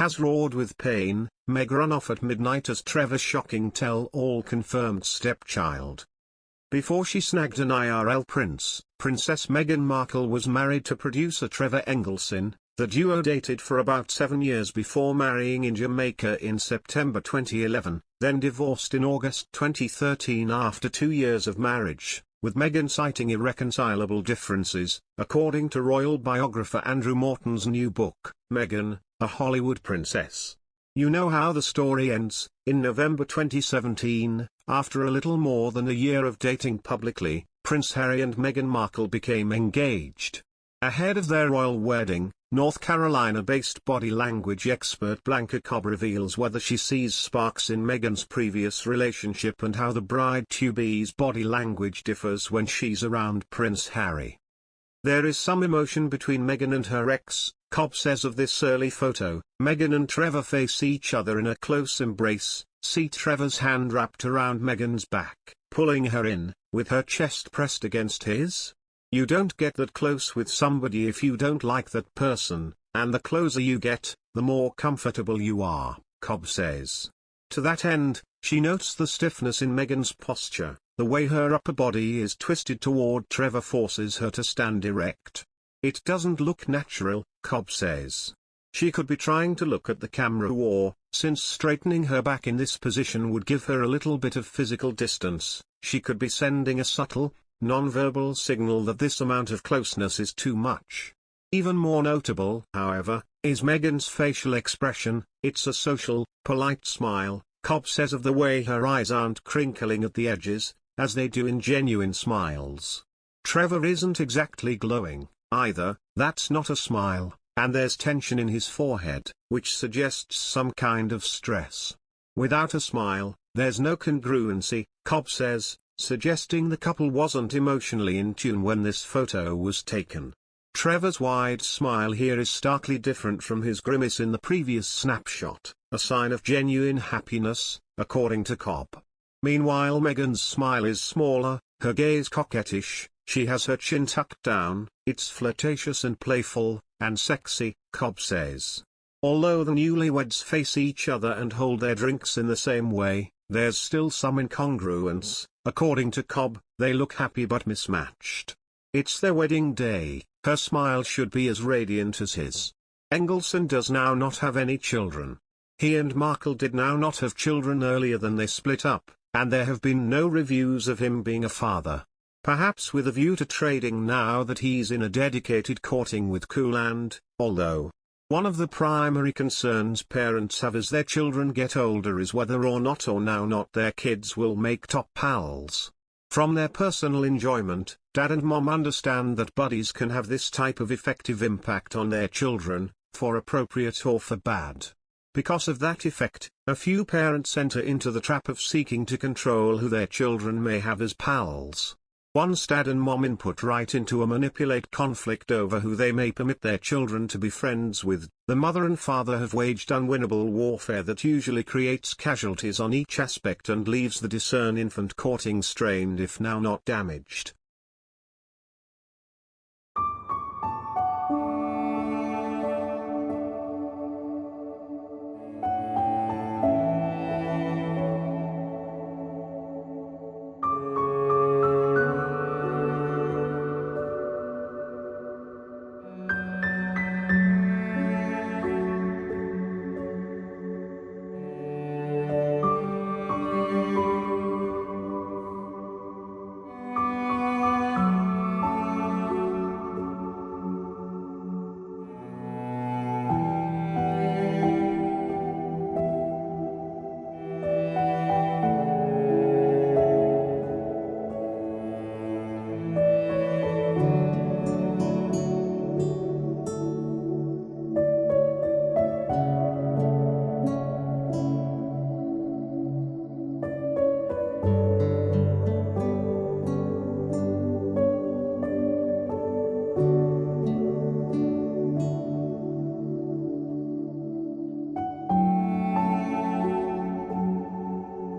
HAZ roared with pain, Meg run off at midnight as Trevor's shocking tell-all confirmed stepchild. Before she snagged an IRL prince, Princess Meghan Markle was married to producer Trevor Engelson. The duo dated for about 7 years before marrying in Jamaica in September 2011, then divorced in August 2013 after 2 years of marriage, with Meghan citing irreconcilable differences, according to royal biographer Andrew Morton's new book, Meghan, A Hollywood Princess. You know how the story ends. In November 2017, after a little more than a year of dating publicly, Prince Harry and Meghan Markle became engaged. Ahead of their royal wedding, North Carolina-based body language expert Blanca Cobb reveals whether she sees sparks in Meghan's previous relationship and how the bride-to-be's body language differs when she's around Prince Harry. There is some emotion between Meghan and her ex, Cobb says of this early photo. Meghan and Trevor face each other in a close embrace, see Trevor's hand wrapped around Meghan's back, pulling her in, with her chest pressed against his. You don't get that close with somebody if you don't like that person, and the closer you get, the more comfortable you are, Cobb says. To that end, she notes the stiffness in Meghan's posture. The way her upper body is twisted toward Trevor forces her to stand erect. It doesn't look natural, Cobb says. She could be trying to look at the camera or, since straightening her back in this position would give her a little bit of physical distance, she could be sending a subtle, non-verbal signal that this amount of closeness is too much. Even more notable, however, is Meghan's facial expression. It's a social, polite smile, Cobb says of the way her eyes aren't crinkling at the edges, as they do in genuine smiles. Trevor isn't exactly glowing, either. That's not a smile, and there's tension in his forehead, which suggests some kind of stress. Without a smile, there's no congruency, Cobb says, suggesting the couple wasn't emotionally in tune when this photo was taken. Trevor's wide smile here is starkly different from his grimace in the previous snapshot, a sign of genuine happiness, according to Cobb. Meanwhile, Meghan's smile is smaller, her gaze coquettish, she has her chin tucked down, it's flirtatious and playful, and sexy, Cobb says. Although the newlyweds face each other and hold their drinks in the same way, there's still some incongruence. According to Cobb, they look happy but mismatched. It's their wedding day, her smile should be as radiant as his. Engelson does now not have any children. He and Markle did now not have children earlier than they split up, and there have been no reviews of him being a father. Perhaps with a view to trading now that he's in a dedicated courting with Cooland, although one of the primary concerns parents have as their children get older is whether or not their kids will make top pals. From their personal enjoyment, dad and mom understand that buddies can have this type of effective impact on their children, for appropriate or for bad. Because of that effect, a few parents enter into the trap of seeking to control who their children may have as pals. Once dad and mom input right into a manipulate conflict over who they may permit their children to be friends with, the mother and father have waged unwinnable warfare that usually creates casualties on each aspect and leaves the discerned infant courting strained if now not damaged.